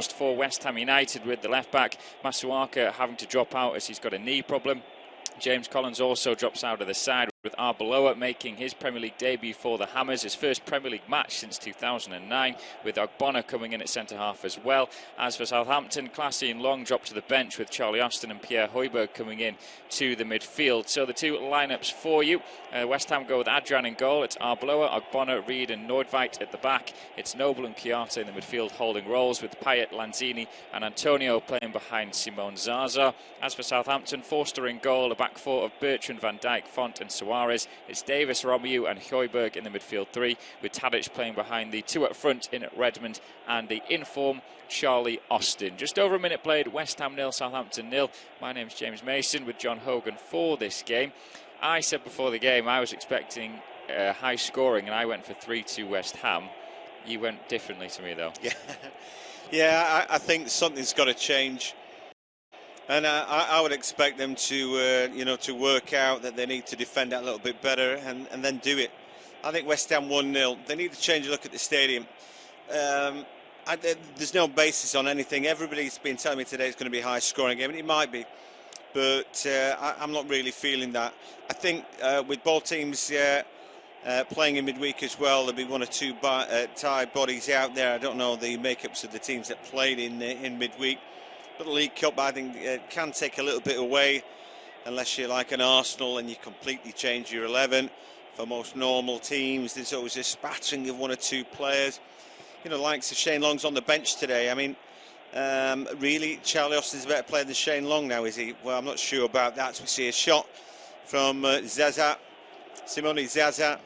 lost for West Ham United, with the left-back Masuaku having to drop out as he's got a knee problem. James Collins also drops out of the side, with Arbeloa making his Premier League debut for the Hammers, his first Premier League match since 2009, with Ogbonna coming in at centre-half as well. As for Southampton, Classy and Long drop to the bench, with Charlie Austin and Pierre Højbjerg coming in to the midfield. So the two lineups for you. West Ham go with Adrian in goal. It's Arbeloa, Ogbonna, Reid and Noordveit at the back. It's Noble and Chiarte in the midfield holding roles, with Payet, Lanzini and Antonio playing behind Simone Zaza. As for Southampton, Forster in goal, a back four of Bertrand, Van Dijk, Font and Suarez. It's Davis, Romeu and Højbjerg in the midfield three, with Tadic playing behind the two up front in Redmond and the inform Charlie Austin. Just over a minute played, West Ham 0, Southampton 0. My name's James Mason with John Hogan for this game. I said before the game I was expecting high scoring, and I went for 3-2 West Ham. You went differently to me though. Yeah, I think something's got to change. And I would expect them to, to work out that they need to defend that a little bit better and then do it. I think West Ham 1-0. They need to change a look at the stadium. There's no basis on anything. Everybody's been telling me today it's going to be a high-scoring game, and it might be. But I'm not really feeling that. I think with both teams playing in midweek as well, there'll be one or two tired bodies out there. I don't know the makeups of the teams that played in midweek. But the League Cup, I think, can take a little bit away, unless you're like an Arsenal and you completely change your 11. For most normal teams, there's always a spattering of one or two players. Likes of Shane Long's on the bench today. I mean, really, Charlie Austin's a better player than Shane Long now, is he? Well, I'm not sure about that. We see a shot from Zaza, Simone Zaza.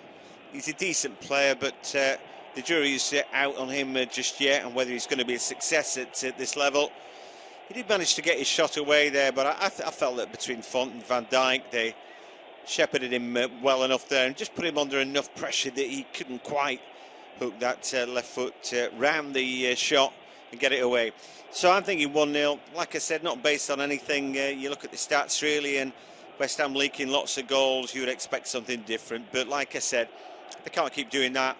He's a decent player, but the jury is out on him just yet, and whether he's going to be a success at this level. He did manage to get his shot away there, but I felt that between Font and Van Dijk, they shepherded him well enough there and just put him under enough pressure that he couldn't quite hook that left foot round the shot and get it away. So I'm thinking 1-0. Like I said, not based on anything. You look at the stats, really, and West Ham leaking lots of goals. You would expect something different. But like I said, they can't keep doing that.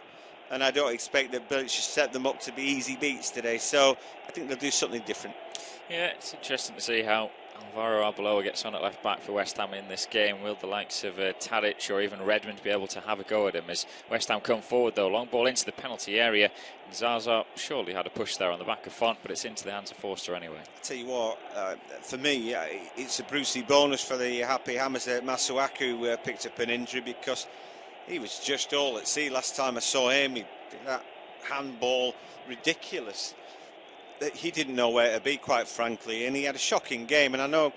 And I don't expect that Bilic should set them up to be easy beats today. So I think they'll do something different. Yeah, it's interesting to see how Alvaro Arbeloa gets on at left back for West Ham in this game. Will the likes of Tadic or even Redmond be able to have a go at him as West Ham come forward though? Long ball into the penalty area. Zaza surely had a push there on the back of Font, but it's into the hands of Forster anyway. I tell you what, for me, it's a Brucey bonus for the happy Hammers that Masuaku picked up an injury, because he was just all at sea last time I saw him. He did that handball, ridiculous. He didn't know where to be, quite frankly, and he had a shocking game. And I know,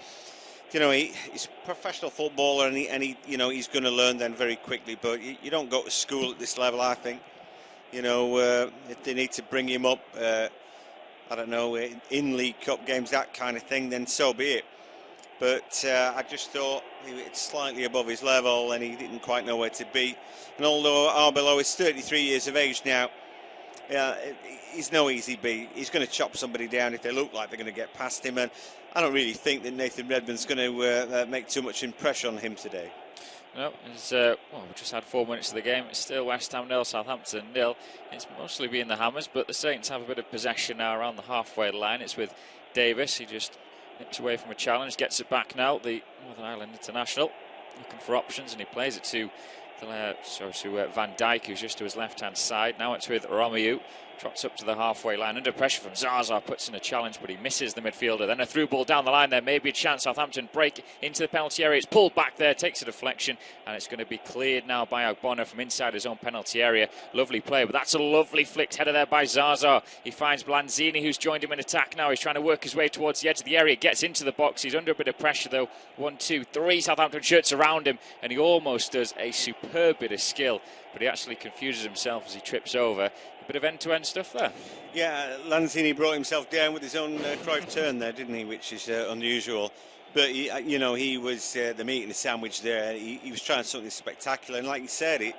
he's a professional footballer, and he's going to learn then very quickly. But you don't go to school at this level, I think. If they need to bring him up, I don't know, in League Cup games, that kind of thing, then so be it. But I just thought it's slightly above his level, and he didn't quite know where to be. And although Arbeloa is 33 years of age now, he's no easy beat. He's going to chop somebody down if they look like they're going to get past him, and I don't really think that Nathan Redmond's going to make too much impression on him today. No, we've just had 4 minutes of the game. It's still West Ham 0, Southampton 0. It's mostly been the Hammers, but the Saints have a bit of possession now around the halfway line. It's with Davis. He just nips away from a challenge, gets it back now. The Northern Ireland international looking for options, and he plays it to Van Dijk, who's just to his left-hand side. Now it's with Romeu. Trots up to the halfway line, under pressure from Zaza, puts in a challenge, but he misses the midfielder. Then a through ball down the line there, maybe a chance. Southampton break into the penalty area. It's pulled back there, takes a deflection, and it's going to be cleared now by Ogbonna from inside his own penalty area. Lovely play, but that's a lovely flicked header there by Zaza. He finds Lanzini, who's joined him in attack now. He's trying to work his way towards the edge of the area, gets into the box. He's under a bit of pressure though. 1, 2, 3 Southampton shirts around him, and he almost does a superb bit of skill, but he actually confuses himself as he trips over. A bit of end-to-end stuff there. Yeah, Lanzini brought himself down with his own Cruyff turn there, didn't he? Which is unusual. But, he was the meat in the sandwich there. He was trying something spectacular. And like you said, it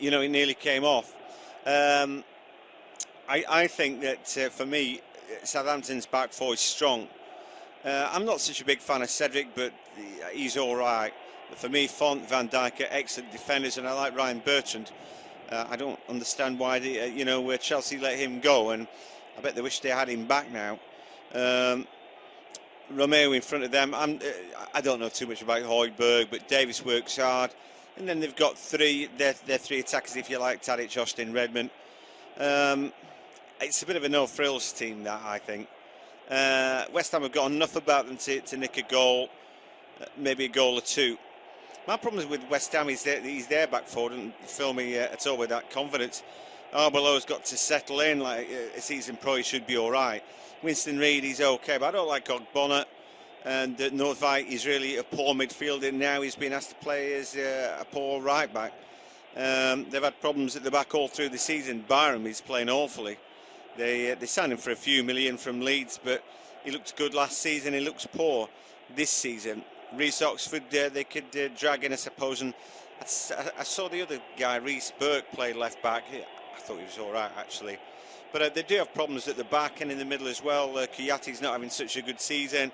nearly came off. I think that, for me, Southampton's back four is strong. I'm not such a big fan of Cedric, but he's all right. But for me, Font, Van Dijk are excellent defenders, and I like Ryan Bertrand. I don't understand why Chelsea let him go, and I bet they wish they had him back now. Romeo in front of them. I don't know too much about Højbjerg, but Davis works hard. And then they've got their three attackers, if you like, Tadic, Austin, Redmond. It's a bit of a no-frills team, that, I think. West Ham have got enough about them to nick a goal, maybe a goal or two. My problem with West Ham is that he's there back forward and fill me at all with that confidence. Arbeloa's got to settle in like a season pro. He should be all right. Winston Reid, he's okay, but I don't like Ogbonna. And Nordveit is really a poor midfielder. Now he's been asked to play as a poor right back. They've had problems at the back all through the season. Byram is playing awfully. They signed him for a few million from Leeds, but he looked good last season. He looks poor this season. Reece Oxford, they could drag in, I suppose. And I saw the other guy, Reece Burke, play left back. I thought he was all right, actually. But they do have problems at the back and in the middle as well. Kouyate's not having such a good season.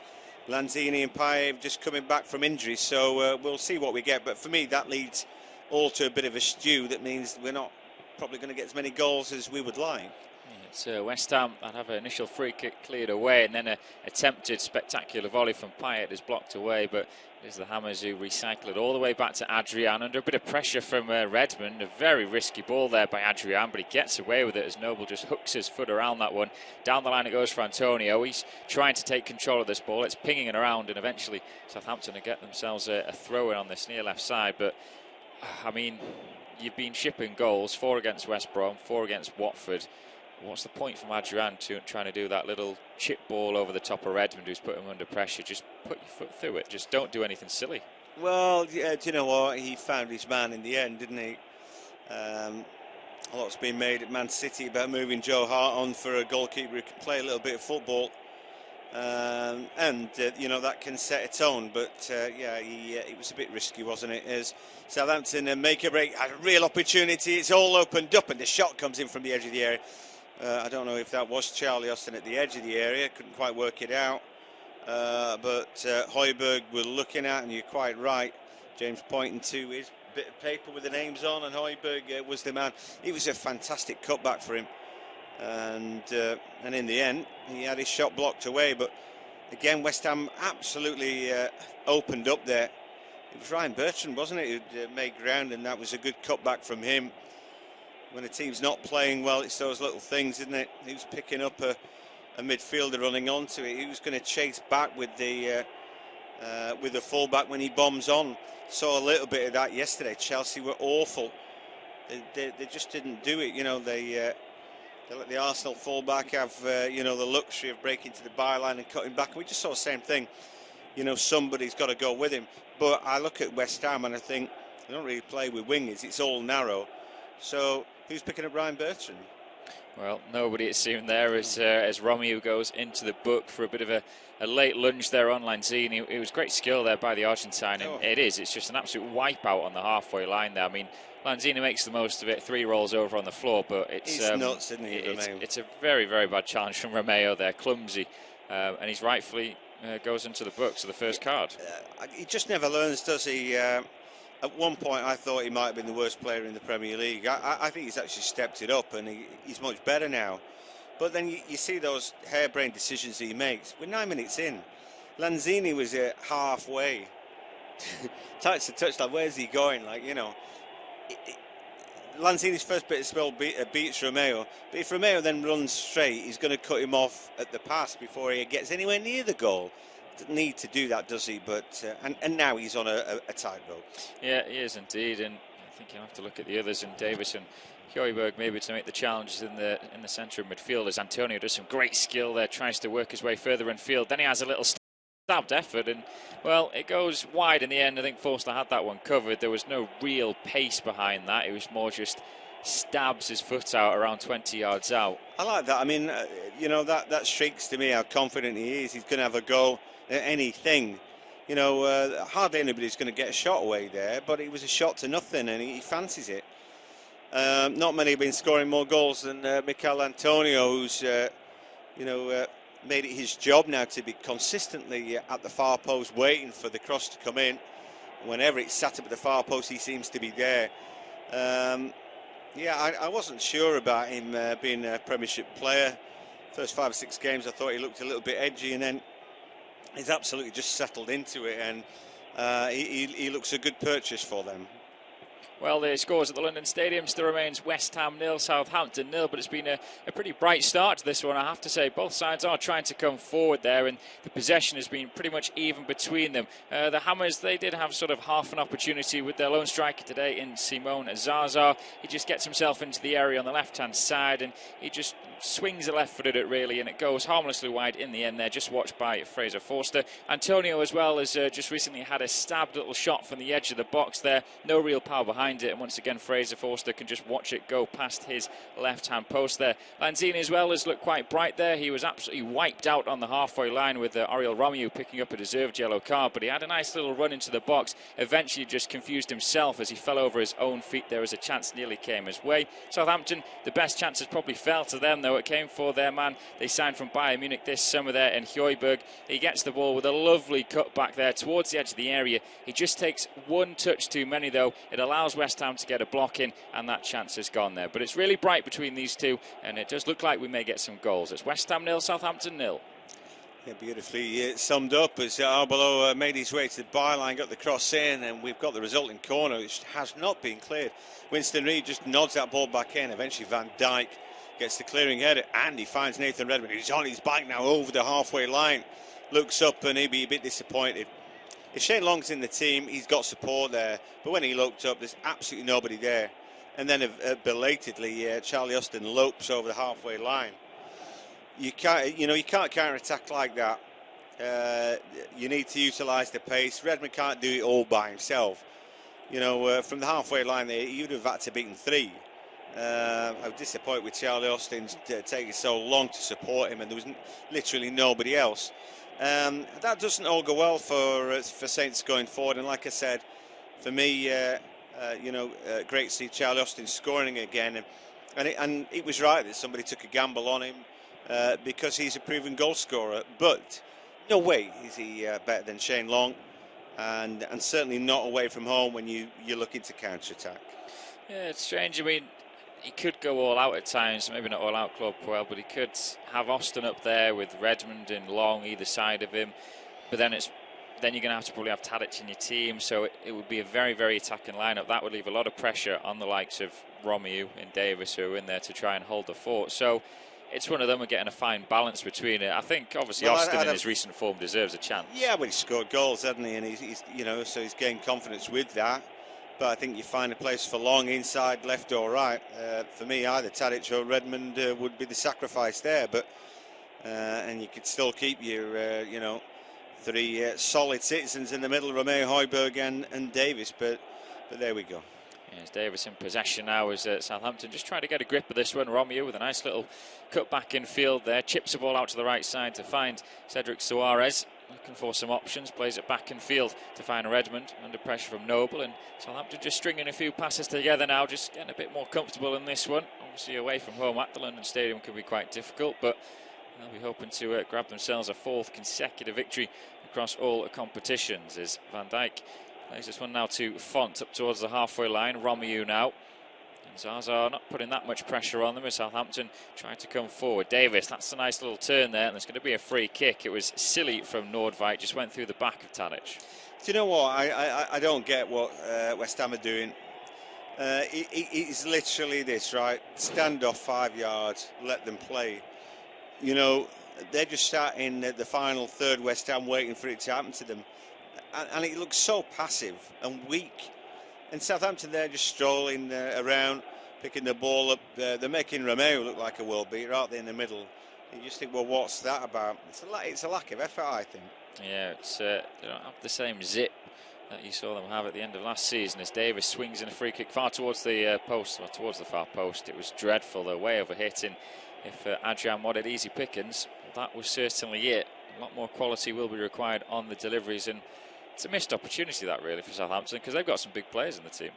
Lanzini and Payet just coming back from injuries. So we'll see what we get. But for me, that leads all to a bit of a stew. That means we're not probably going to get as many goals as we would like. It's West Ham that have an initial free kick cleared away, and then an attempted spectacular volley from Payet is blocked away, but it is the Hammers who recycle it all the way back to Adrian under a bit of pressure from Redmond. A very risky ball there by Adrian, but he gets away with it as Noble just hooks his foot around that one. Down the line it goes for Antonio. He's trying to take control of this ball. It's pinging it around, and eventually Southampton will get themselves a throw-in on this near left side. But, I mean, you've been shipping goals, 4 against West Brom, 4 against Watford. What's the point from Adrian trying to do that little chip ball over the top of Redmond, who's put him under pressure? Just put your foot through it. Just don't do anything silly. Well, yeah, do you know what? He found his man in the end, didn't he? A lot's been made at Man City about moving Joe Hart on for a goalkeeper who can play a little bit of football. You know, that can set a tone. But, yeah, it was a bit risky, wasn't it? As Southampton make a break, had a real opportunity. It's all opened up, and the shot comes in from the edge of the area. I don't know if that was Charlie Austin at the edge of the area. Couldn't quite work it out. But Højbjerg we're looking at, and you're quite right. James pointing to his bit of paper with the names on, and Højbjerg was the man. It was a fantastic cutback for him. And in the end, he had his shot blocked away. But again, West Ham absolutely opened up there. It was Ryan Bertrand, wasn't it, who made ground, and that was a good cutback from him. When a team's not playing well, it's those little things, isn't it? He was picking up a midfielder running onto it. He was going to chase back with the fullback when he bombs on. Saw a little bit of that yesterday. Chelsea were awful. They just didn't do it. You know, they let the Arsenal fullback have you know, the luxury of breaking to the byline and cutting back. And we just saw the same thing. You know, somebody's got to go with him. But I look at West Ham and I think they don't really play with wingers. It's all narrow. So who's picking up Ryan Bertrand? Well, nobody it seemed there as Romeo goes into the book for a bit of a late lunge there on Lanzini. It was great skill there by the Argentine, and it's just an absolute wipeout on the halfway line there. I mean, Lanzini makes the most of it, 3 rolls over on the floor, but it's nuts, isn't he, Romeo? It's a very, very bad challenge from Romeo there, clumsy, and he's rightfully goes into the books of the first card. He just never learns, does he? At one point, I thought he might have been the worst player in the Premier League. I think he's actually stepped it up, and he's much better now. But then you see those harebrained decisions he makes. We're 9 minutes in. Lanzini was halfway. Touch the touchline. Where's he going? Like, you know, Lanzini's first bit of spell beats Romeo. But if Romeo then runs straight, he's going to cut him off at the pass before he gets anywhere near the goal. Doesn't need to do that, does he? But and now he's on a tightrope. Yeah, he is indeed, and I think you have to look at the others, and Davis and Højbjerg maybe to make the challenges in the centre of midfield. As Antonio does some great skill there, tries to work his way further in field. Then he has a little stabbed effort, and well, it goes wide in the end. I think Forster had that one covered. There was no real pace behind that. It was more just stabs his foot out around 20 yards out. I like that. I mean, you know, that shrieks to me how confident he is. He's going to have a go at anything. You know, hardly anybody's going to get a shot away there, but it was a shot to nothing, and he fancies it. Not many have been scoring more goals than Mikel Antonio, who's, you know, made it his job now to be consistently at the far post, waiting for the cross to come in. Whenever it's sat up at the far post, he seems to be there. Yeah, I wasn't sure about him being a Premiership player First 5 or 6 games, I thought he looked a little bit edgy, and then he's absolutely just settled into it, and he looks a good purchase for them. Well, the scores at the London Stadium still remains West Ham 0, Southampton 0, but it's been a pretty bright start to this one, I have to say. Both sides are trying to come forward there, and the possession has been pretty much even between them. The Hammers, they did have sort of half an opportunity with their lone striker today in Simone Zaza. He just gets himself into the area on the left-hand side, and he just swings it left-footed it really, and it goes harmlessly wide in the end there, just watched by Fraser Forster. Antonio as well has just recently had a stabbed little shot from the edge of the box there. No real power behind it, and once again Fraser Forster can just watch it go past his left-hand post there. Lanzini as well has looked quite bright there. He was absolutely wiped out on the halfway line with Ariel Romeau picking up a deserved yellow card, but he had a nice little run into the box, eventually just confused himself as he fell over his own feet. There was a chance nearly came his way. Southampton, the best chances probably fell to them, though. It came for their man they signed from Bayern Munich this summer there in Højbjerg. He gets the ball with a lovely cut back there towards the edge of the area. He just takes one touch too many, though. It allows West Ham to get a block in, and that chance has gone there. But it's really bright between these two, and it does look like we may get some goals. It's West Ham 0, Southampton 0. Yeah, beautifully summed up as Arbeloa made his way to the byline, got the cross in, and we've got the resulting corner, which has not been cleared. Winston Reid just nods that ball back in. Eventually Van Dijk gets the clearing header, and he finds Nathan Redmond. He's on his bike now over the halfway line. Looks up, and he'll be a bit disappointed. If Shane Long's in the team, he's got support there. But when he looked up, there's absolutely nobody there. And then belatedly, Charlie Austin lopes over the halfway line. You can't counter-attack like that. You need to utilise the pace. Redmond can't do it all by himself. From the halfway line there, you'd have had to beaten 3. I was disappointed with Charlie Austin taking so long to support him, and there was literally nobody else. That doesn't all go well for Saints going forward. And like I said, for me, great to see Charlie Austin scoring again. And it was right that somebody took a gamble on him because he's a proven goal scorer. But no way is he better than Shane Long, and certainly not away from home when you're looking to counter-attack. Yeah, it's strange. I mean, he could go all out at times, maybe not all out Claude Puel, but he could have Austin up there with Redmond and Long either side of him. But then you're going to probably have Tadic in your team, so it would be a very, very attacking lineup. That would leave a lot of pressure on the likes of Romeau and Davis, who are in there to try and hold the fort. So it's one of them are getting a fine balance between it. I think obviously Austin in his recent form deserves a chance. Yeah, well, he's scored goals, hasn't he? And he's so he's gained confidence with that. But I think you find a place for Long inside, left or right. For me, either Tadic or Redmond would be the sacrifice there. But and you could still keep your 3 solid citizens in the middle: Romeau, Højbjerg, and Davis. But there we go. Yes, Davis in possession now as Southampton just trying to get a grip of this one. Romeau with a nice little cut back in field there, chips the ball out to the right side to find Cedric Suarez. Looking for some options, plays it back in field to find Redmond under pressure from Noble, and Southampton just stringing a few passes together now, just getting a bit more comfortable in this one. Obviously away from home at the London Stadium can be quite difficult, but they'll be hoping to grab themselves a 4th consecutive victory across all competitions as Van Dijk plays this one now to Font up towards the halfway line. Romeau now. Zaza not putting that much pressure on them as Southampton trying to come forward. Davis, that's a nice little turn there, and there's going to be a free kick. It was silly from Nordvik, just went through the back of Tadic. Do you know what? I don't get what West Ham are doing. It's literally this, right? Stand off 5 yards, let them play. They're just sat in the final third, West Ham, waiting for it to happen to them. And it looks so passive and weak. And Southampton, they're just strolling around, picking the ball up. They're making Romeau look like a world beater, aren't they, in the middle? You just think, well, what's that about? It's a lack of effort, I think. Yeah, they don't have the same zip that you saw them have at the end of last season as Davis swings in a free kick far towards the post, or towards the far post. It was dreadful, though, way overhitting. If Adrian wanted easy pickings, that was certainly it. A lot more quality will be required on the deliveries, and it's a missed opportunity, that, really, for Southampton, because they've got some big players in the team.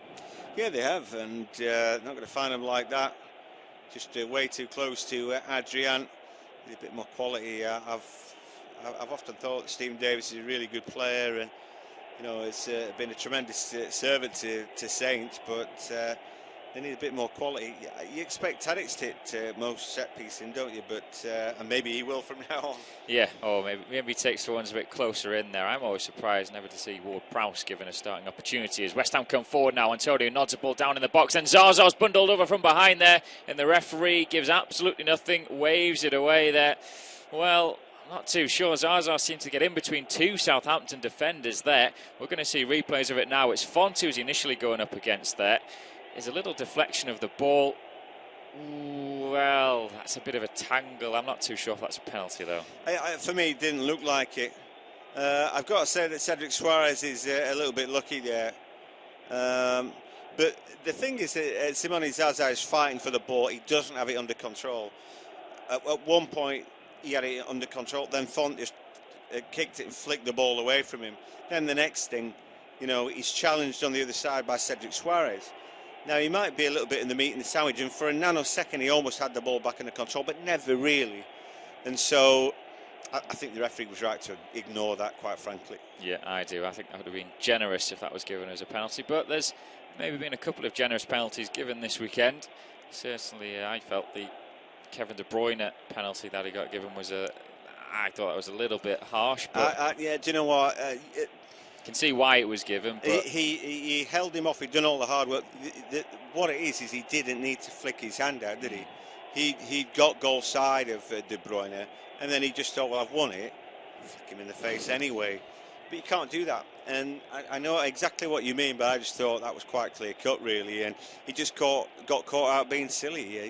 Yeah, they have, and not going to find them like that. Just way too close to Adrian. A bit more quality. I've often thought that Stephen Davis is a really good player, and it's been a tremendous servant to Saints. But They need a bit more quality. You expect Tadic to hit most set piecing, don't you? But and maybe he will from now on. Yeah, or maybe he takes the ones a bit closer in there. I'm always surprised never to see Ward-Prowse given a starting opportunity as West Ham come forward now. Antonio nods a ball down in the box, and Zaza's bundled over from behind there, and the referee gives absolutely nothing, waves it away there. Well, I'm not too sure. Zaza seemed to get in between two Southampton defenders there. We're going to see replays of it now. It's Font who's initially going up against there. There's a little deflection of the ball. Ooh, well, that's a bit of a tangle. I'm not too sure if that's a penalty, though. For me, it didn't look like it. I've got to say that Cedric Suarez is a little bit lucky there. But the thing is that Simone Zaza is fighting for the ball. He doesn't have it under control. At one point, he had it under control. Then Font just kicked it and flicked the ball away from him. Then the next thing, he's challenged on the other side by Cedric Suarez. Now, he might be a little bit in the meat and the sandwich, and for a nanosecond he almost had the ball back under control, but never really. And so I think the referee was right to ignore that, quite frankly. Yeah, I do. I think that would have been generous if that was given as a penalty, but there's maybe been a couple of generous penalties given this weekend. Certainly, I felt the Kevin De Bruyne penalty that he got given was I thought that was a little bit harsh. But yeah, do you know what? Can see why it was given, but he held him off. He'd done all the hard work. What it is he didn't need to flick his hand out, did he? He got goal side of De Bruyne, and then he just thought, well, I've won it. Flick him in the face anyway. But you can't do that. And I know exactly what you mean, but I just thought that was quite clear cut, really. And he just got caught out being silly,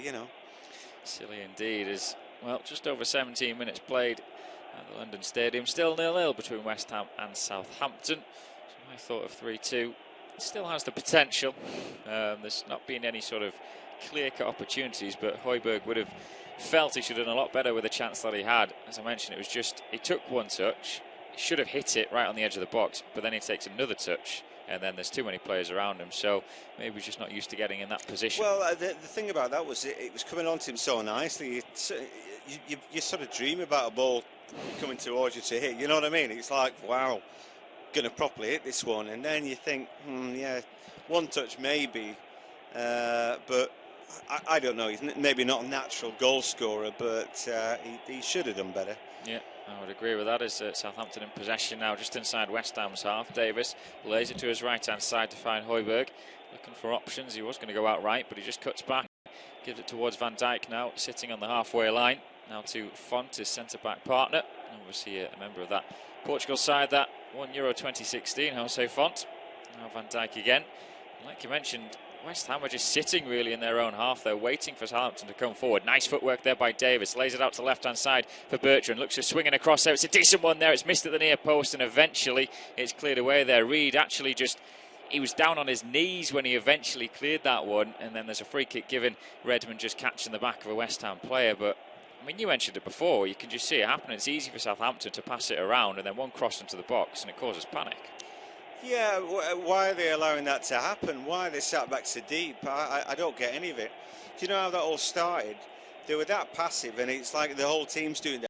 Silly indeed. As well, just over 17 minutes played at the London Stadium, still 0-0 between West Ham and Southampton. So I thought of 3-2. It still has the potential. There's not been any sort of clear-cut opportunities, but Højbjerg would have felt he should have done a lot better with the chance that he had. As I mentioned, it was just, he took one touch, he should have hit it right on the edge of the box, but then he takes another touch, and then there's too many players around him, so maybe he's just not used to getting in that position. Well, the thing about that was it was coming onto him so nicely. You sort of dream about a ball coming towards you to hit, you know what I mean? It's like, wow, going to properly hit this one, and then you think, yeah, one touch maybe, but I don't know, he's maybe not a natural goal scorer, but he should have done better. Yeah, I would agree with that. As Southampton in possession now, just inside West Ham's half. Davis lays it to his right-hand side to find Højbjerg, looking for options. He was going to go out right, but he just cuts back, gives it towards Van Dijk now, sitting on the halfway line. Now to Font, his centre-back partner, obviously a member of that Portugal side that won Euro 2016, Jose Font. Now Van Dijk again. Like you mentioned, West Ham are just sitting really in their own half. They're waiting for Southampton to come forward. Nice footwork there by Davis. Lays it out to the left-hand side for Bertrand. Looks to swinging across there. It's a decent one there. It's missed at the near post, and eventually it's cleared away there. Reid actually he was down on his knees when he eventually cleared that one, and then there's a free kick given. Redmond just catching the back of a West Ham player, but I mean, you mentioned it before, you can just see it happen. It's easy for Southampton to pass it around and then one cross into the box and it causes panic. Yeah, why are they allowing that to happen? Why are they sat back so deep? I don't get any of it. Do you know how that all started? They were that passive, and it's like the whole team's doing that.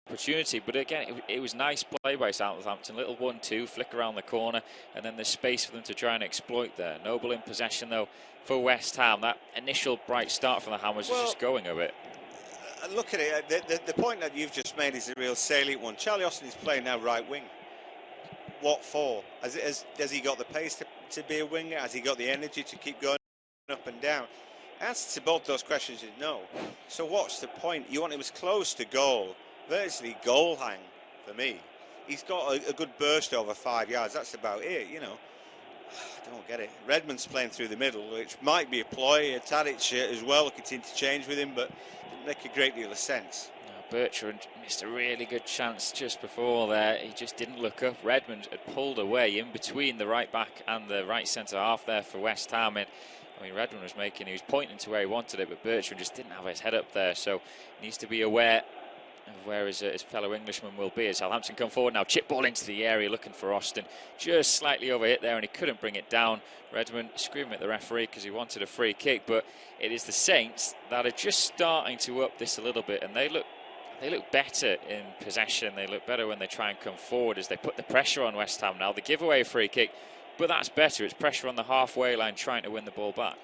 Opportunity, but again, it was nice play by Southampton. Little 1-2, flick around the corner, and then there's space for them to try and exploit there. Noble in possession, though, for West Ham. That initial bright start from the Hammers was just going a bit. Look at it. The point that you've just made is a real salient one. Charlie Austin is playing now right wing. What for? Has he got the pace to be a winger? Has he got the energy to keep going up and down? Answer to both those questions is no. So what's the point? You want him as close to goal, virtually goal hang for me. He's got a good burst over 5 yards. That's about it, I don't get it. Redmond's playing through the middle, which might be a ploy. Tadic as well, looking to interchange with him, but didn't make a great deal of sense. Bertrand missed a really good chance just before there. He just didn't look up. Redmond had pulled away in between the right back and the right centre half there for West Ham. And I mean, Redmond was he was pointing to where he wanted it, but Bertrand just didn't have his head up there. So he needs to be aware of where his fellow Englishman will be as Southampton come forward now. Chip ball into the area looking for Austin. Just slightly overhit there and he couldn't bring it down. Redmond screaming at the referee because he wanted a free kick, but it is the Saints that are just starting to up this a little bit, and they look better in possession. They look better when they try and come forward as they put the pressure on West Ham now. They give away a free kick, but that's better. It's pressure on the halfway line trying to win the ball back.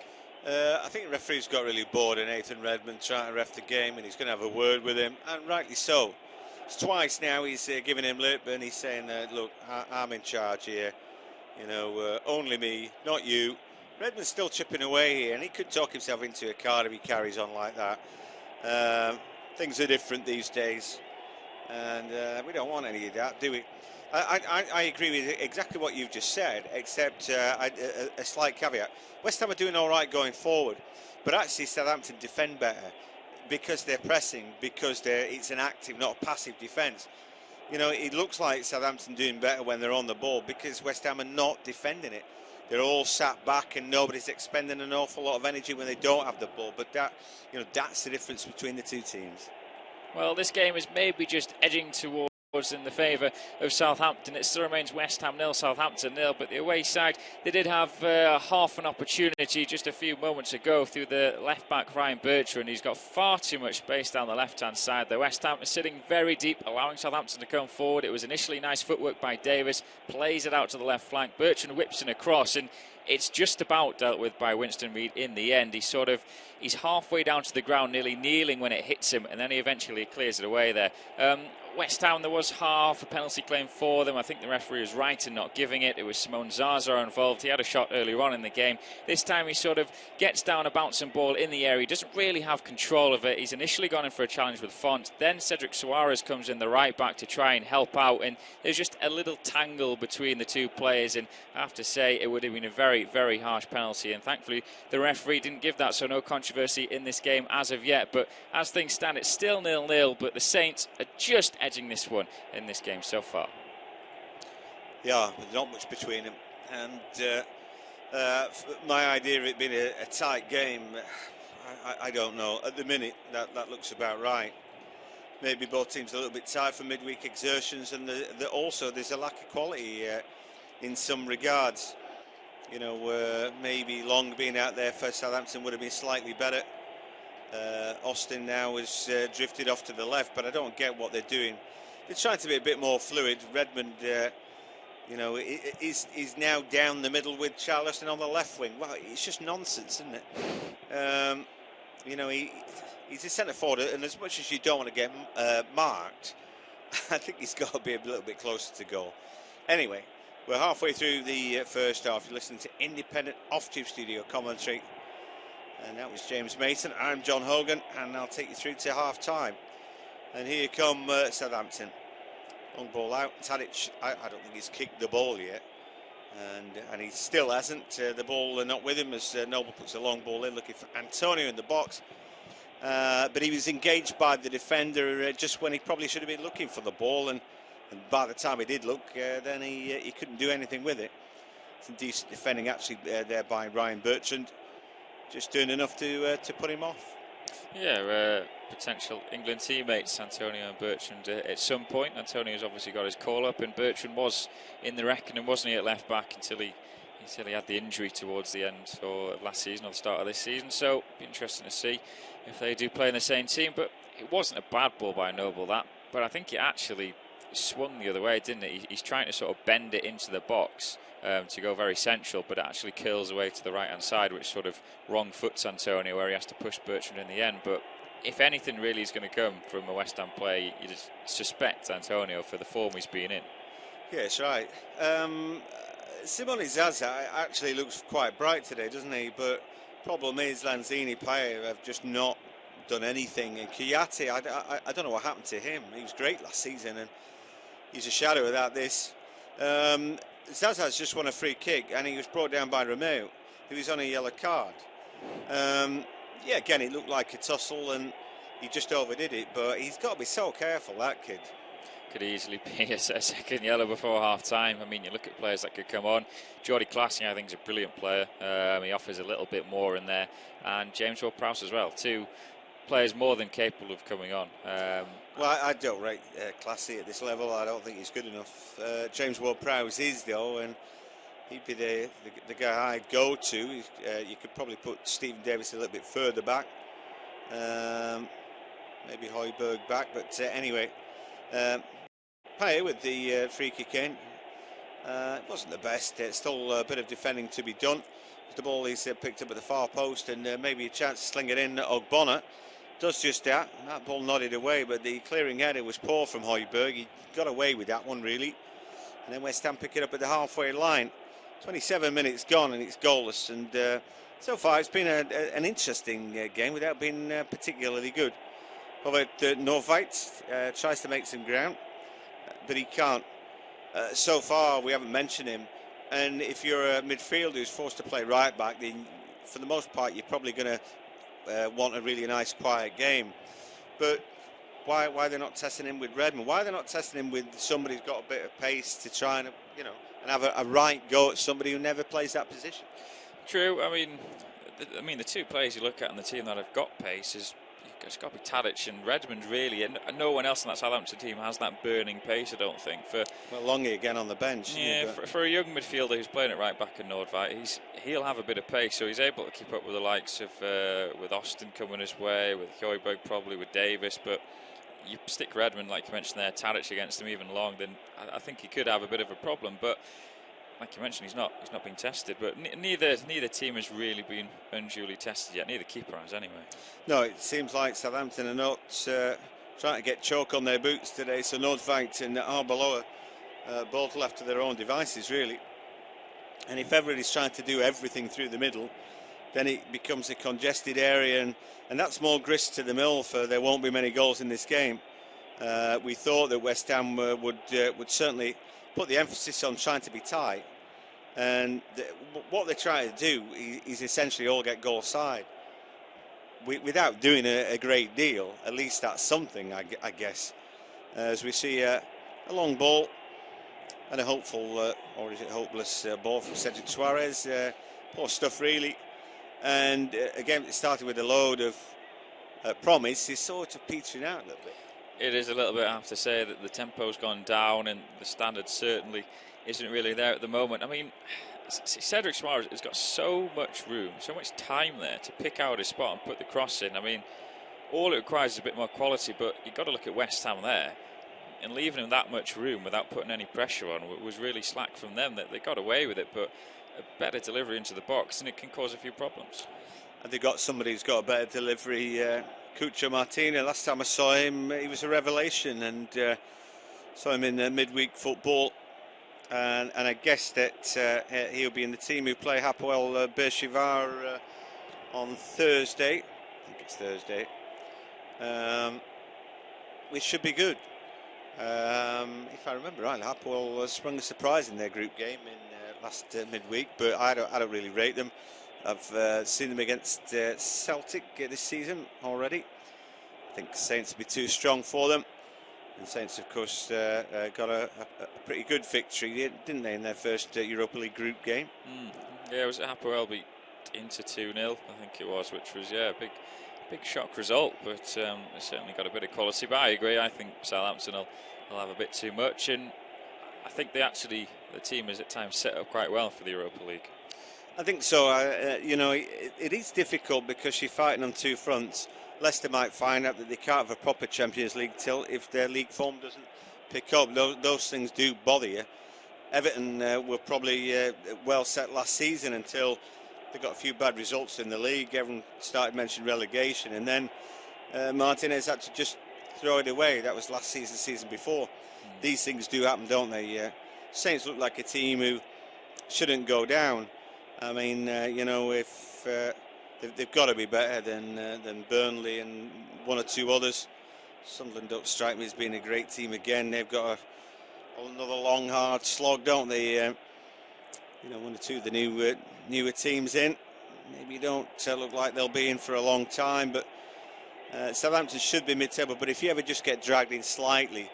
I think the referee's got really bored of Nathan Redmond trying to ref the game, and he's going to have a word with him, and rightly so. It's twice now he's giving him lip, and he's saying, look, I'm in charge here. You know, only me, not you. Redmond's still chipping away here, and he could talk himself into a card if he carries on like that. Things are different these days, and we don't want any of that, do we? I agree with exactly what you've just said, except a slight caveat. West Ham are doing all right going forward, but actually Southampton defend better because they're pressing, because it's an active, not a passive defence. You know, it looks like Southampton doing better when they're on the ball because West Ham are not defending it. They're all sat back and nobody's expending an awful lot of energy when they don't have the ball. But that's the difference between the two teams. Well, this game is maybe just edging towards in the favour of Southampton. It still remains West Ham 0, Southampton 0, but the away side, they did have half an opportunity just a few moments ago through the left back Ryan Bertrand. He's got far too much space down the left hand side. The West Ham is sitting very deep, allowing Southampton to come forward. It was initially nice footwork by Davis, plays it out to the left flank. Bertrand whips in a cross, and it's just about dealt with by Winston Reid in the end. He's halfway down to the ground, nearly kneeling when it hits him, and then he eventually clears it away there. West Ham, there was half a penalty claim for them. I think the referee was right in not giving it. It was Simone Zaza involved. He had a shot earlier on in the game. This time he sort of gets down a bouncing ball in the air. He doesn't really have control of it. He's initially gone in for a challenge with Font. Then Cedric Suarez comes in the right back to try and help out. And there's just a little tangle between the two players. And I have to say, it would have been a very, very harsh penalty. And thankfully, the referee didn't give that, so no controversy in this game as of yet. But as things stand, it's still 0-0. But the Saints are just edging this one in this game so far. Yeah, there's not much between them, and my idea of it being a tight game, I don't know. At the minute, that looks about right. Maybe both teams a little bit tired from midweek exertions, and also there's a lack of quality in some regards. You know, maybe Long being out there for Southampton would have been slightly better. Austin now has drifted off to the left, but I don't get what they're doing. They're trying to be a bit more fluid. Redmond, is now down the middle with Charleston on the left wing. Well, it's just nonsense, isn't it? He's a centre forward, and as much as you don't want to get marked, I think he's got to be a little bit closer to goal. Anyway, we're halfway through the first half. You're listening to independent off-tube studio commentary. And that was James Mason. I'm John Hogan, and I'll take you through to half-time. And here come Southampton. Long ball out. Tadic, I don't think he's kicked the ball yet. And he still hasn't. The ball not with him as Noble puts a long ball in, looking for Antonio in the box. But he was engaged by the defender just when he probably should have been looking for the ball. And by the time he did look, then he couldn't do anything with it. Some decent defending actually there by Ryan Bertrand. Just doing enough to put him off. Yeah, potential England teammates, Antonio and Bertrand, at some point. Antonio's obviously got his call up, and Bertrand was in the reckoning, wasn't he, at left back until he had the injury towards the end of last season or the start of this season. So, it'll be interesting to see if they do play in the same team. But it wasn't a bad ball by Noble, but I think it actually swung the other way, didn't it? He's trying to sort of bend it into the box to go very central, but it actually curls away to the right hand side, which sort of wrong foots Antonio, where he has to push Bertrand in the end. But if anything really is going to come from a West Ham player, you just suspect Antonio for the form he's been in. Yeah, that's right. Simone Zaza actually looks quite bright today, doesn't he? But problem is Lanzini, Payet have just not done anything. And Kouyaté, I don't know what happened to him. He was great last season, and he's a shadow without this. Zaza's just won a free kick, and he was brought down by Romeu, who was on a yellow card. Yeah, again, it looked like a tussle, and he just overdid it. But he's got to be so careful, that kid. Could easily be a second yellow before half-time. I mean, you look at players that could come on. Jordy Classing, I think, is a brilliant player. He offers a little bit more in there. And James Ward-Prowse as well. Two players more than capable of coming on. Well, I don't rate Classy at this level. I don't think he's good enough. James Ward-Prowse is, though, and he'd be the guy I'd go to. You could probably put Stephen Davis a little bit further back. Maybe Højbjerg back. But anyway... Pay with the free kick in. It wasn't the best. Still a bit of defending to be done. The ball is picked up at the far post, and maybe a chance to sling it in. Ogbonna does just that. That ball nodded away, but the clearing header was poor from Højbjerg. He got away with that one, really. And then West Ham pick it up at the halfway line. 27 minutes gone, and it's goalless. And so far, it's been an interesting game without being particularly good. Robert Norveit tries to make some ground, but he can't. So far, we haven't mentioned him. And if you're a midfielder who's forced to play right back, then for the most part, you're probably going to want a really nice, quiet game. But why they're not testing him with Redmond? Why they're not testing him with somebody who's got a bit of pace to try and, and have a right go at somebody who never plays that position? True. I mean, the two players you look at in the team that have got pace is. It's got to be Tadic and Redmond, really, and no one else in that Southampton team has that burning pace, I don't think. Longy again on the bench. Yeah, for a young midfielder who's playing it right back in Nordveit, he'll have a bit of pace, so he's able to keep up with the likes of with Austin coming his way, with Højbjerg probably, with Davis. But you stick Redmond, like you mentioned there, Tadic against him even long, then I think he could have a bit of a problem. But like you mentioned, he's not been tested, but neither team has really been unduly tested yet. Neither keeper has, anyway. No, it seems like Southampton are not trying to get chalk on their boots today. So Nordveit and Arbeloa both left to their own devices, really. And if everybody's trying to do everything through the middle, then it becomes a congested area, and that's more grist to the mill for there won't be many goals in this game. We thought that West Ham would certainly put the emphasis on trying to be tight, and what they're trying to do is essentially all get goal side without doing a great deal. At least that's something, I guess, as we see a long ball and a hopeful or is it hopeless ball from Cedric Suarez. Poor stuff, really. And again, it started with a load of promise. It's sort of petering out a little bit. It is a little bit, I have to say, that the tempo's gone down and the standard certainly isn't really there at the moment. I mean, Cedric Suarez has got so much room, so much time there to pick out his spot and put the cross in. I mean, all it requires is a bit more quality, but you've got to look at West Ham there. And leaving him that much room without putting any pressure on was really slack from them. That they got away with it, but a better delivery into the box, and it can cause a few problems. And they got somebody who's got a better delivery. Cucho Martina, last time I saw him, he was a revelation, and saw him in midweek football, and I guess that he'll be in the team who play Hapoel Beersheva on Thursday. I think it's Thursday, which should be good. If I remember right, Hapoel sprung a surprise in their group game in last midweek, but I don't really rate them. I've seen them against Celtic this season already. I think Saints will be too strong for them. And Saints, of course, got a pretty good victory, didn't they, in their first Europa League group game? Yeah, it was Hapoel beat Inter 2-0, I think it was, which was, a big shock result. But they certainly got a bit of quality. But I agree, I think Southampton will have a bit too much. And I think the team is at times set up quite well for the Europa League. I think so. It is difficult because you're fighting on two fronts. Leicester might find out that they can't have a proper Champions League tilt if their league form doesn't pick up. Those things do bother you. Everton were probably well set last season until they got a few bad results in the league. Everyone started mentioning relegation, and then Martinez had to just throw it away. That was last season before. These things do happen, don't they? Saints look like a team who shouldn't go down. I mean, if they've got to be better than Burnley and one or two others. Sunderland don't strike me as being a great team again. They've got another long, hard slog, don't they? One or two of the newer teams in. Maybe don't look like they'll be in for a long time, but Southampton should be mid-table, but if you ever just get dragged in slightly,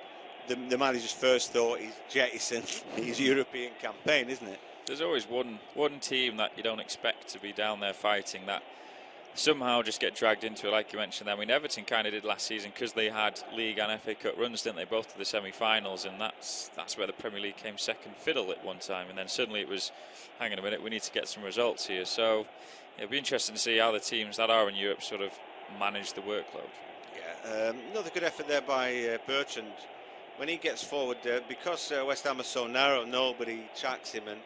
the manager's first thought is jettison his European campaign, isn't it? There's always one team that you don't expect to be down there fighting that somehow just get dragged into it, like you mentioned there. I mean, Everton kind of did last season because they had League and FA Cup runs, didn't they, both to the semi-finals, and that's where the Premier League came second fiddle at one time, and then suddenly it was, hang on a minute, we need to get some results here. So it'll be interesting to see how the teams that are in Europe sort of manage the workload. Yeah, another good effort there by Bertrand. When he gets forward, because West Ham are so narrow, nobody tracks him, and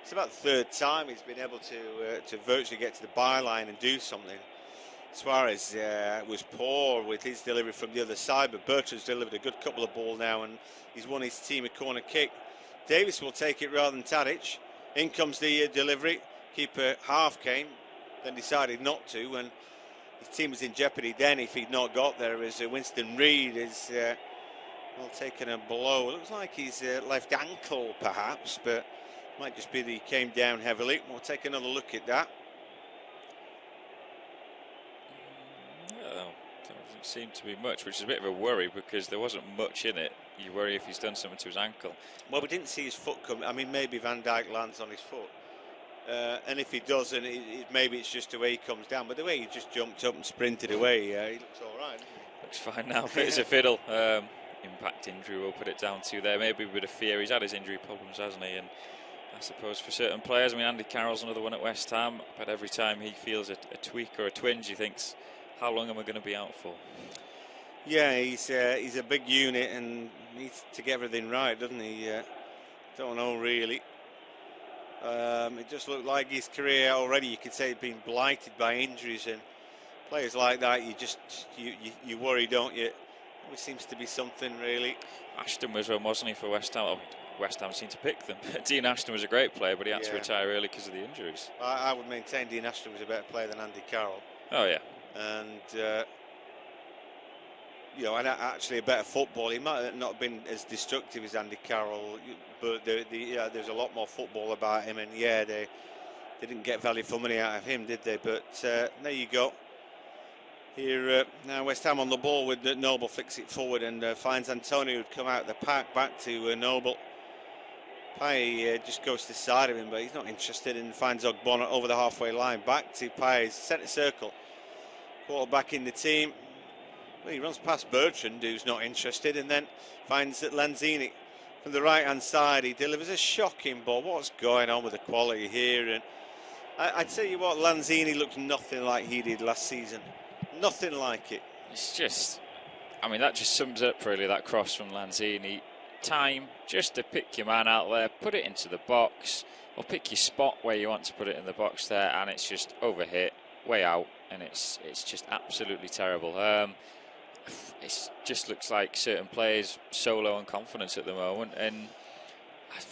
it's about the third time he's been able to virtually get to the byline and do something. Suarez was poor with his delivery from the other side, but Bertrand's delivered a good couple of balls now, and he's won his team a corner kick. Davis will take it rather than Tadic. In comes the delivery. Keeper half came, then decided not to, and his team was in jeopardy then if he'd not got there, as Winston Reid is well taken a blow. It looks like his left ankle perhaps, but might just be that he came down heavily. We'll take another look at that. Well, doesn't seem to be much, which is a bit of a worry because there wasn't much in it. You worry if he's done something to his ankle. Well, we didn't see his foot come. I mean, maybe Van Dijk lands on his foot. And if he doesn't, maybe it's just the way he comes down. But the way he just jumped up and sprinted away, he looks all right. Looks fine now, fit as a fiddle. Impact injury we'll put it down to there. Maybe a bit of fear. He's had his injury problems, hasn't he? And I suppose for certain players, I mean, Andy Carroll's another one at West Ham, but every time he feels a tweak or a twinge, he thinks, how long am I going to be out for? Yeah, he's a big unit and needs to get everything right, doesn't he? Don't know really. It just looked like his career already, you could say, had been blighted by injuries, and players like that, you worry, don't you? It seems to be something really. Ashton was one, wasn't he, for West Ham? Oh, West Ham seemed to pick them. Dean Ashton was a great player, but he had to retire early because of the injuries. I would maintain Dean Ashton was a better player than Andy Carroll. Oh yeah, and you know, and actually a better football. He might not have been as destructive as Andy Carroll, but there's a lot more football about him. And yeah, they didn't get value for money out of him, did they? But there you go. Here now West Ham on the ball with Noble, flicks it forward and finds Antonio, who'd come out of the pack, back to Noble. Payet just goes to the side of him, but he's not interested, and finds Ogbonna over the halfway line. Back to Payet, centre circle. Quarterback in the team. Well, he runs past Bertrand, who's not interested, and then finds that Lanzini from the right-hand side. He delivers a shocking ball. What's going on with the quality here? And I tell you what, Lanzini looks nothing like he did last season. Nothing like it. It's just, I mean, that just sums up really that cross from Lanzini. Time just to pick your man out there, put it into the box, or pick your spot where you want to put it in the box there, and it's just overhit, way out, and it's just absolutely terrible. It just looks like certain players so low on confidence at the moment, and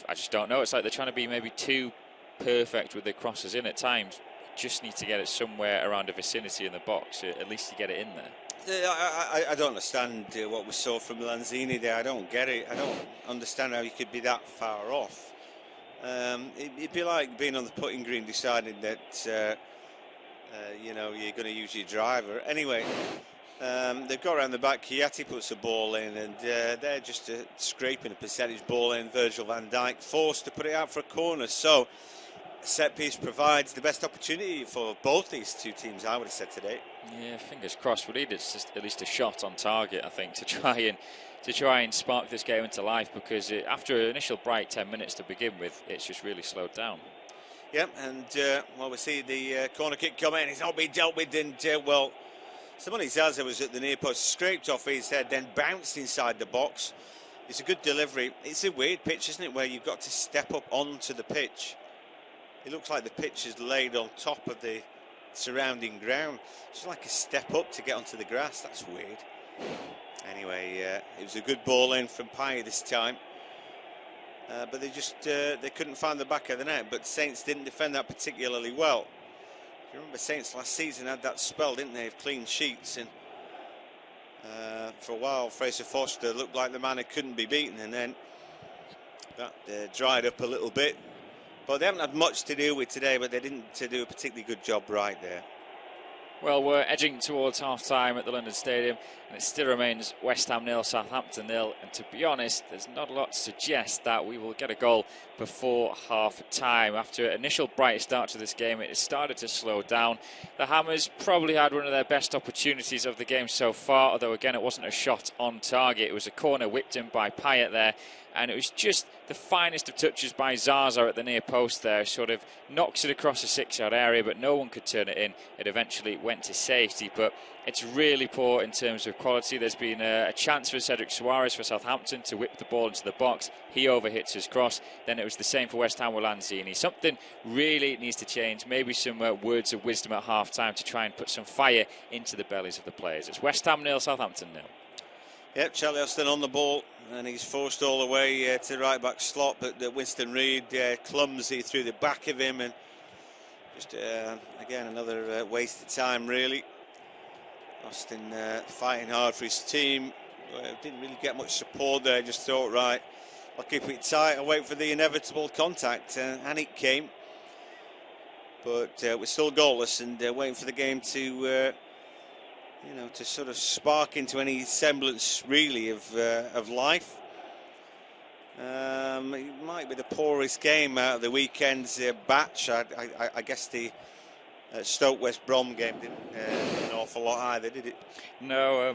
I just don't know. It's like they're trying to be maybe too perfect with their crosses in at times. Just need to get it somewhere around the vicinity in the box, at least to get it in there. I don't understand what we saw from Lanzini there. I don't get it. I don't understand how he could be that far off. It'd be like being on the putting green deciding that you know, you're going to use your driver. Anyway, they've got around the back. Chiatti puts a ball in, and they're just scraping a percentage ball in. Virgil van Dijk forced to put it out for a corner. So set piece provides the best opportunity for both these two teams, I would have said today. Yeah, fingers crossed. We need just at least a shot on target, I think, to try and spark this game into life, because after an initial bright 10 minutes to begin with, it's just really slowed down. Yep, and well, we see the corner kick come in. It's not been dealt with, and well, somebody Zaza was at the near post, scraped off his head, then bounced inside the box. It's a good delivery. It's a weird pitch, isn't it, where you've got to step up onto the pitch. It looks like the pitch is laid on top of the surrounding ground. It's like a step up to get onto the grass. That's weird. Anyway, it was a good ball in from Payet this time. But they couldn't find the back of the net. But Saints didn't defend that particularly well. You remember Saints last season had that spell, didn't they, of clean sheets. And for a while, Fraser Forster looked like the man who couldn't be beaten. And then that dried up a little bit. But they haven't had much to do with today, but they didn't do a particularly good job right there. Well, we're edging towards half-time at the London Stadium, and it still remains West Ham 0, Southampton 0. And to be honest, there's not a lot to suggest that we will get a goal before half-time. After an initial bright start to this game, it has started to slow down. The Hammers probably had one of their best opportunities of the game so far, although again it wasn't a shot on target. It was a corner whipped in by Payet there, and it was just the finest of touches by Zaza at the near post there. Sort of knocks it across the 6-yard area, but no one could turn it in. It eventually went to safety, but it's really poor in terms of quality. There's been a chance for Cedric Soares for Southampton to whip the ball into the box. He overhits his cross. Then it was the same for West Ham with Lanzini. Something really needs to change. Maybe some words of wisdom at half-time to try and put some fire into the bellies of the players. It's West Ham 0, Southampton 0. Yep, Charlie Austin on the ball, and he's forced all the way to right back slot, but Winston Reid clumsy through the back of him, and just again another waste of time really. Austin fighting hard for his team, didn't really get much support there, just thought, right, I'll keep it tight, I'll wait for the inevitable contact, and it came, but we're still goalless, and waiting for the game to to sort of spark into any semblance really of life. It might be the poorest game out of the weekend's batch. I guess the Stoke West Brom game didn't an awful lot either, did it? No,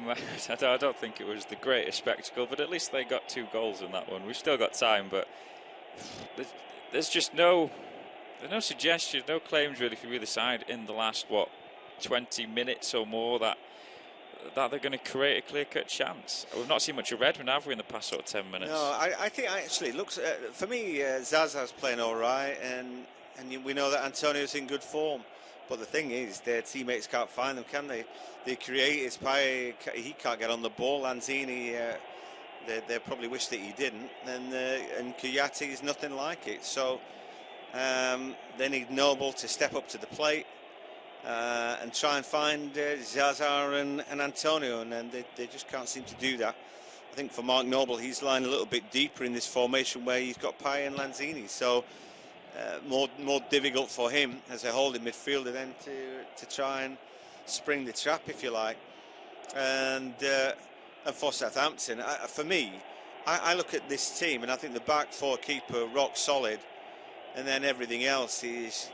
I don't think it was the greatest spectacle, but at least they got 2 goals in that one. We've still got time, but there's just no suggestions, no claims really from either side in the last 20 minutes or more that they're going to create a clear-cut chance. We've not seen much of Redmond, have we, in the past 10 minutes? No, I think actually it looks for me Zaza's playing all right, and we know that Antonio's in good form. But the thing is, their teammates can't find them, can they? They create his pie. He can't get on the ball. Lanzini, they probably wish that he didn't. And Kouyaté is nothing like it. So they need Noble to step up to the plate. And try and find Zaza and Antonio, and they just can't seem to do that. I think for Mark Noble, he's lying a little bit deeper in this formation where he's got Payet and Lanzini, so more difficult for him as a holding midfielder then to try and spring the trap, if you like. And for Southampton, for me, I look at this team and I think the back four keeper rock solid, and then everything else looks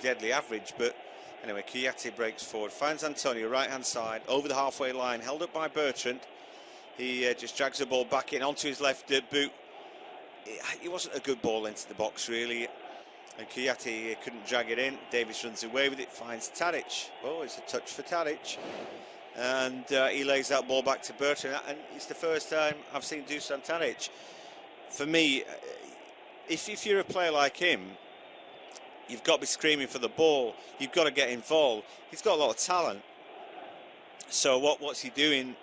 deadly average, but anyway, Kouyaté breaks forward, finds Antonio right hand side over the halfway line, held up by Bertrand. He just drags the ball back in onto his left boot. It wasn't a good ball into the box really, and Kouyaté couldn't drag it in. Davies runs away with it, finds Tadic. Oh, it's a touch for Tadic, and he lays that ball back to Bertrand, and it's the first time I've seen Dusan Tadic. For me, if you're a player like him, you've got to be screaming for the ball. You've got to get involved. He's got a lot of talent. So what's he doing,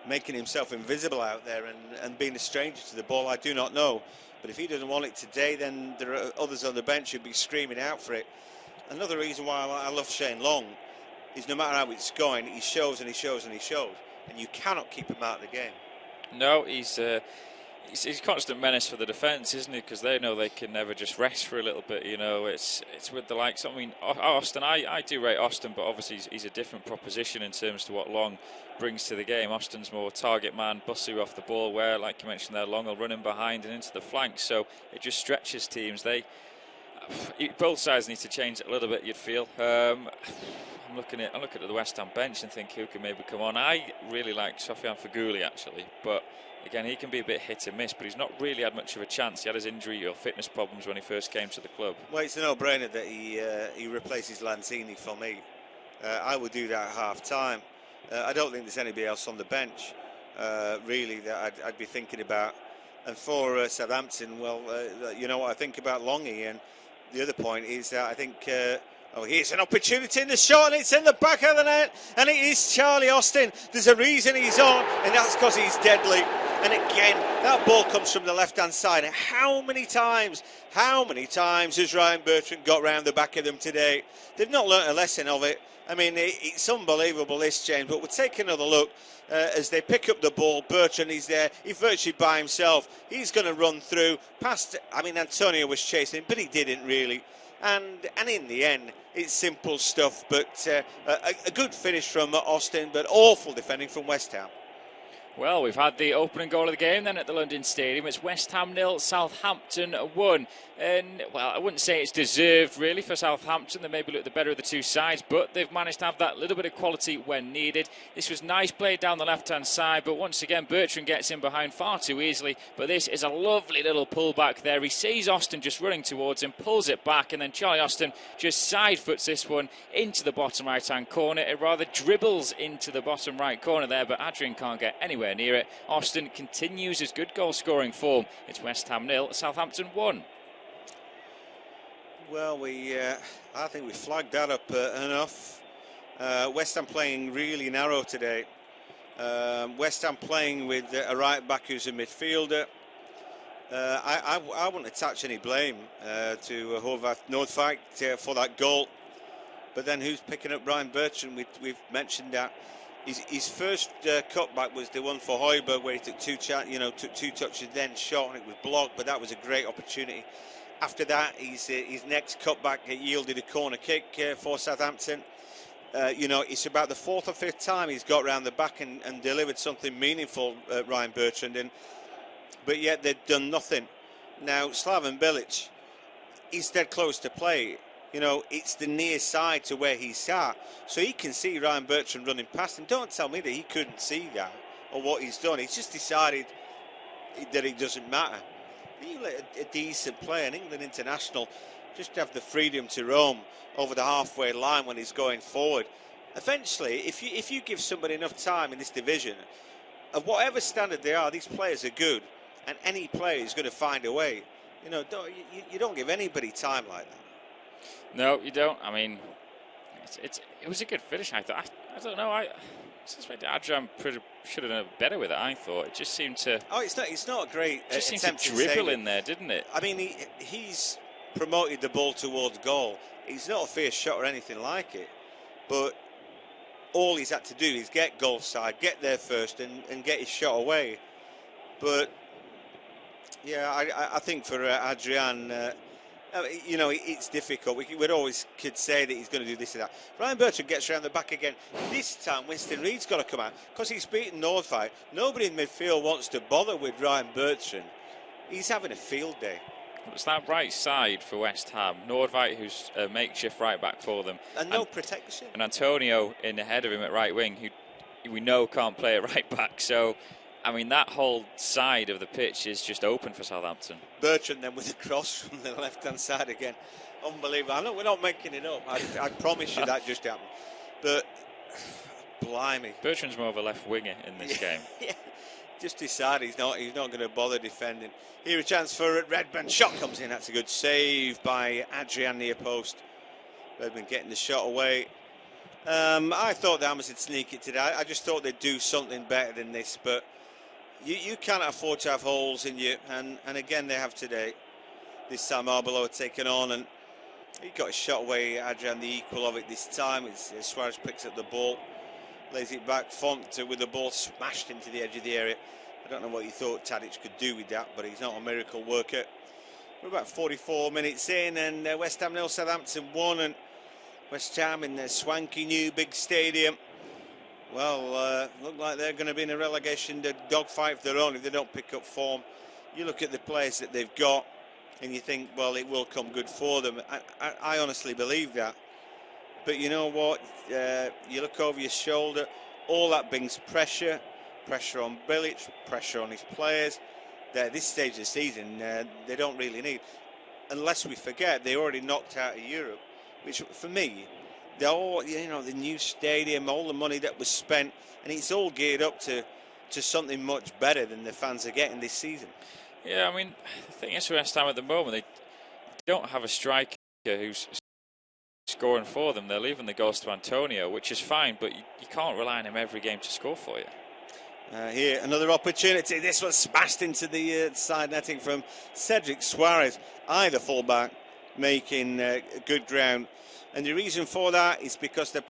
making himself invisible out there and being a stranger to the ball? I do not know. But if he doesn't want it today, then there are others on the bench who'd be screaming out for it. Another reason why I love Shane Long is no matter how it's going, he shows and he shows and he shows. And you cannot keep him out of the game. No, he's a constant menace for the defence, isn't he? Because they know they can never just rest for a little bit. You know, it's with the likes. I mean, Austin. I do rate Austin, but obviously he's a different proposition in terms to what Long brings to the game. Austin's more target man, bust you off the ball. Where, like you mentioned there, Long will run in behind and into the flanks. So it just stretches teams. Both sides need to change it a little bit. You'd feel. I'm looking at the West Ham bench and think who can maybe come on. I really like Sofiane Feghouli actually, but again, he can be a bit hit and miss, but he's not really had much of a chance. He had his injury or fitness problems when he first came to the club. Well, it's a no-brainer that he replaces Lanzini for me. I would do that at half-time. I don't think there's anybody else on the bench, really, that I'd be thinking about. And for Southampton, well, you know what I think about Longy. And the other point is that I think... here's an opportunity in the shot, and it's in the back of the net, and it is Charlie Austin. There's a reason he's on, and that's because he's deadly. And again, that ball comes from the left-hand side. And how many times has Ryan Bertrand got round the back of them today? They've not learnt a lesson of it. I mean, it's unbelievable, this, James, but we'll take another look as they pick up the ball. Bertrand is there. He's virtually by himself. He's going to run through past, Antonio was chasing him, but he didn't really. And in the end, it's simple stuff, but a good finish from Austin, but awful defending from West Ham. Well, we've had the opening goal of the game then at the London Stadium. It's West Ham 0, Southampton 1. And, well, I wouldn't say it's deserved, really, for Southampton. They maybe look the better of the two sides, but they've managed to have that little bit of quality when needed. This was nice play down the left-hand side, but once again, Bertrand gets in behind far too easily. But this is a lovely little pullback there. He sees Austin just running towards him, pulls it back, and then Charlie Austin just side-foots this one into the bottom right-hand corner. It rather dribbles into the bottom right corner there, but Adrian can't get anywhere near it. Austin continues his good goal-scoring form. It's West Ham 0, Southampton 1. Well, I think we flagged that up enough. West Ham playing really narrow today. West Ham playing with a right back who's a midfielder. I wouldn't attach any blame to Horvath Nordtveit for that goal. But then who's picking up Ryan Bertrand? We've mentioned that. His first cutback was the one for Højbjerg, where he took two touches, then shot, and it was blocked. But that was a great opportunity. After that, his next cutback yielded a corner kick for Southampton. It's about the fourth or fifth time he's got round the back and delivered something meaningful, Ryan Bertrand. But yet they've done nothing. Now, Slaven Bilic, he's dead close to play. It's the near side to where he sat. So he can see Ryan Bertrand running past him. Don't tell me that he couldn't see that or what he's done. He's just decided that it doesn't matter. You let a decent player, an England international, just have the freedom to roam over the halfway line when he's going forward. Eventually, if you give somebody enough time in this division, of whatever standard they are, these players are good, and any player is going to find a way. You don't give anybody time like that. No, you don't. I mean, it was a good finish, I thought. I don't know. I suspect Adrian should have done better with it, I thought. It just seemed to... Oh, it's not a great just seemed to dribble in there, didn't it? I mean, he's promoted the ball towards goal. He's not a fierce shot or anything like it. But all he's had to do is get goal side, get there first and get his shot away. But, yeah, I think for Adrian... it's difficult. We'd always could say that he's going to do this and that. Ryan Bertrand gets around the back again. This time, Winston Reid's got to come out because he's beaten Nordtveit. Nobody in midfield wants to bother with Ryan Bertrand. He's having a field day. It's that right side for West Ham. Nordtveit, who's a makeshift right back for them. And no protection. And Antonio in the head of him at right wing, who we know can't play at right back. So, I mean, that whole side of the pitch is just open for Southampton. Bertrand then with a cross from the left-hand side again. Unbelievable. I know we're not making it up. I promise you that just happened. But, blimey. Bertrand's more of a left winger in this game. Yeah. Just decided he's not going to bother defending. Here a chance for Redmond. Shot comes in. That's a good save by Adrian near post. Redmond getting the shot away. I thought the Hammers would sneak it today. I just thought they'd do something better than this, but you can't afford to have holes in you, and again they have today. This time Arbeloa taken on, and he got his shot away. Adrian the equal of it this time. Suarez picks up the ball, lays it back. Font with the ball smashed into the edge of the area. I don't know what you thought Tadic could do with that, but he's not a miracle worker. We're about 44 minutes in, and West Ham 0, Southampton 1, and West Ham in their swanky new big stadium. Well, look like they're going to be in a relegation dogfight of their own if they don't pick up form. You look at the players that they've got and you think, well, it will come good for them. I honestly believe that. But you know what? You look over your shoulder, all that brings pressure on Bilic, pressure on his players. At this stage of the season, they don't really need. Unless we forget, they already knocked out of Europe, which for me, the new stadium, all the money that was spent, and it's all geared up to something much better than the fans are getting this season. Yeah, I mean, the thing is for West Ham at the moment, they don't have a striker who's scoring for them. They're leaving the goals to Antonio, which is fine, but you can't rely on him every game to score for you. Here, another opportunity. This was smashed into the side netting from Cedric Suarez. Either fullback making good ground. And the reason for that is because they're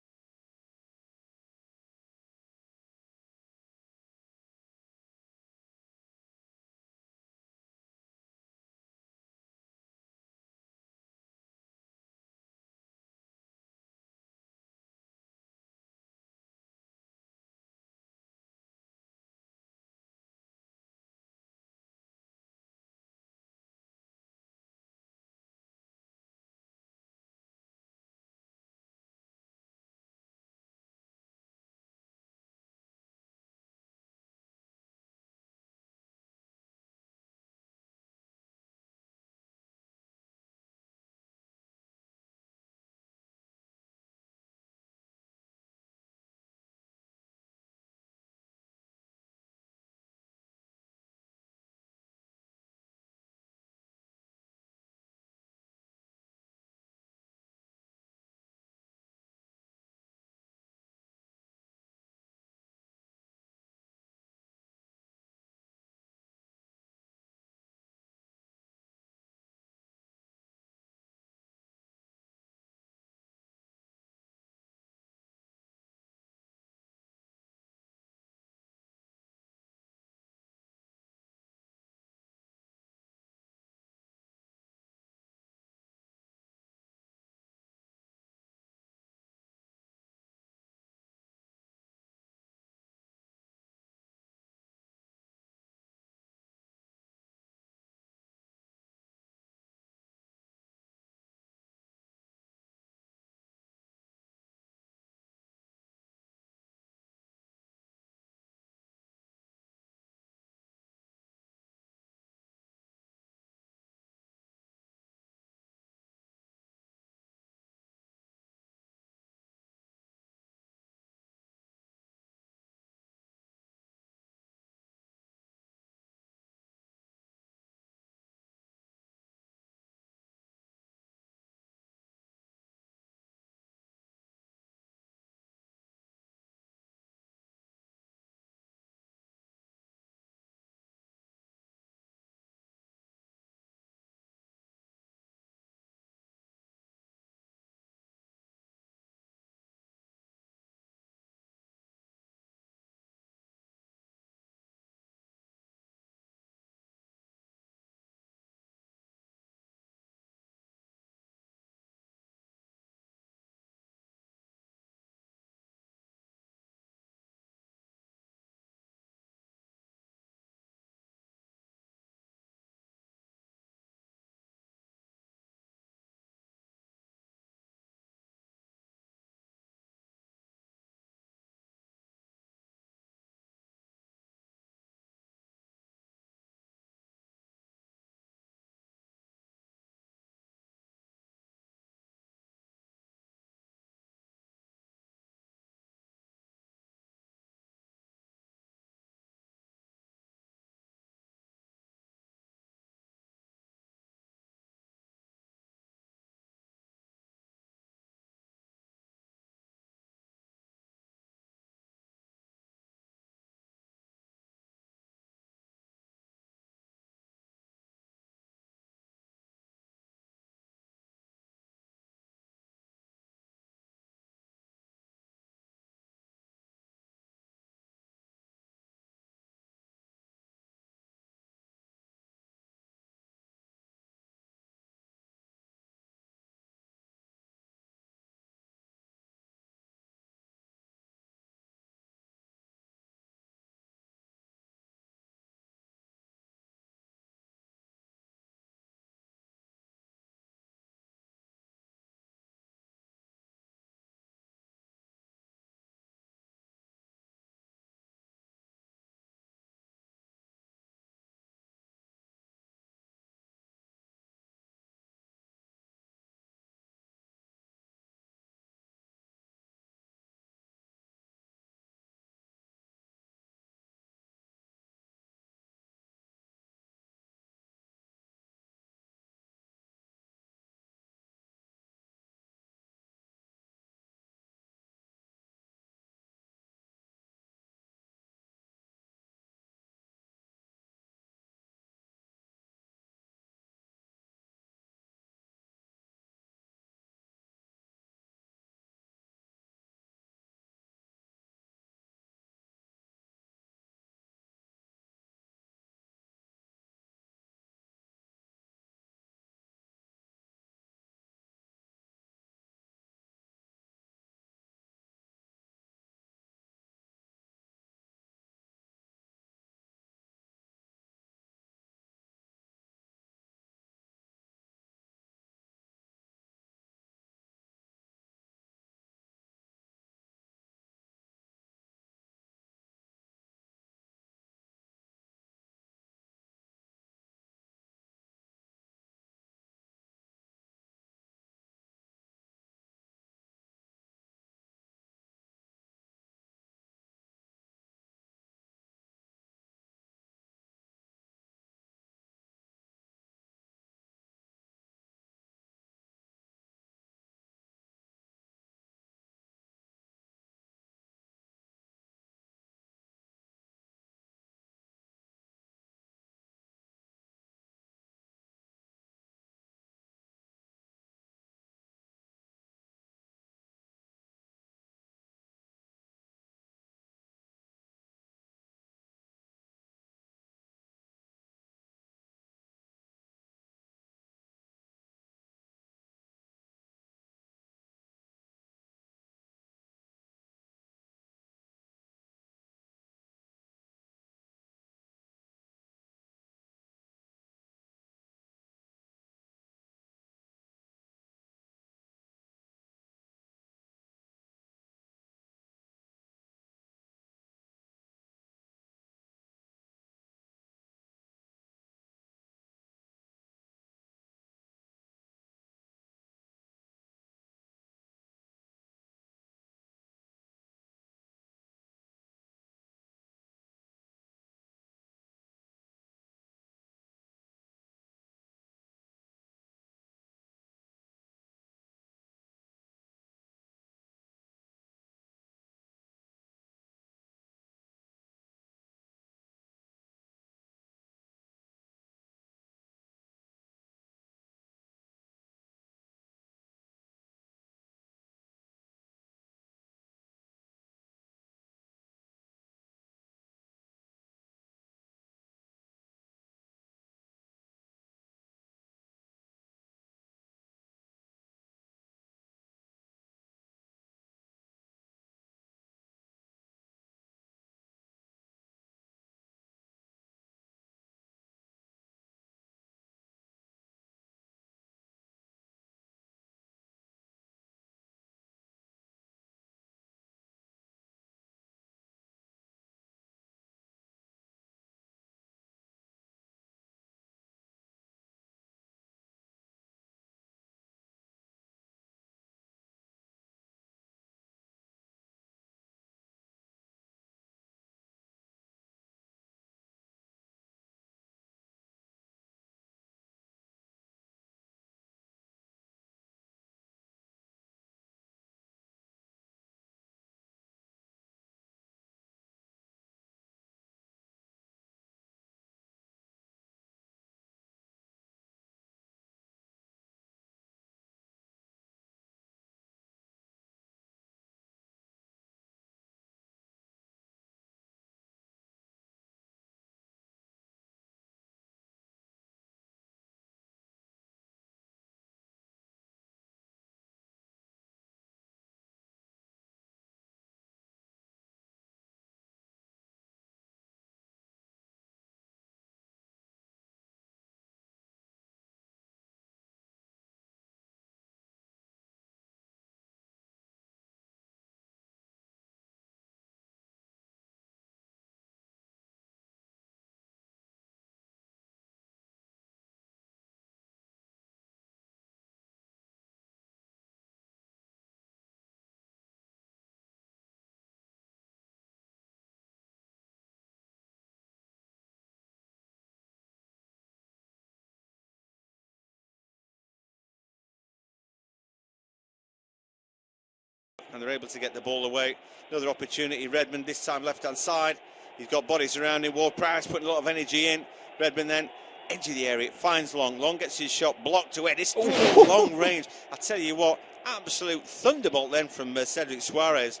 and they're able to get the ball away. Another opportunity, Redmond, this time left-hand side. He's got bodies around him. Ward-Prowse putting a lot of energy in. Redmond then, edge of the area, it finds Long. Long gets his shot blocked away. This long range. I tell you what, absolute thunderbolt then from Cedric Suarez.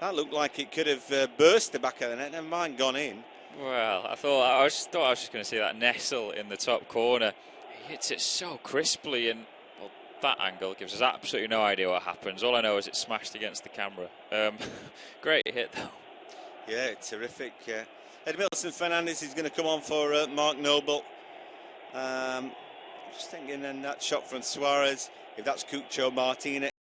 That looked like it could have burst the back of the net. Never mind, gone in. Well, I was just going to see that nestle in the top corner. He hits it so crisply, and well, that angle gives us absolutely no idea what happens. All I know is it smashed against the camera. Great hit, though. Yeah, terrific. Edmilson Fernandez is going to come on for Mark Noble. Just thinking, then that shot from Suarez, if that's Cucho Martinez,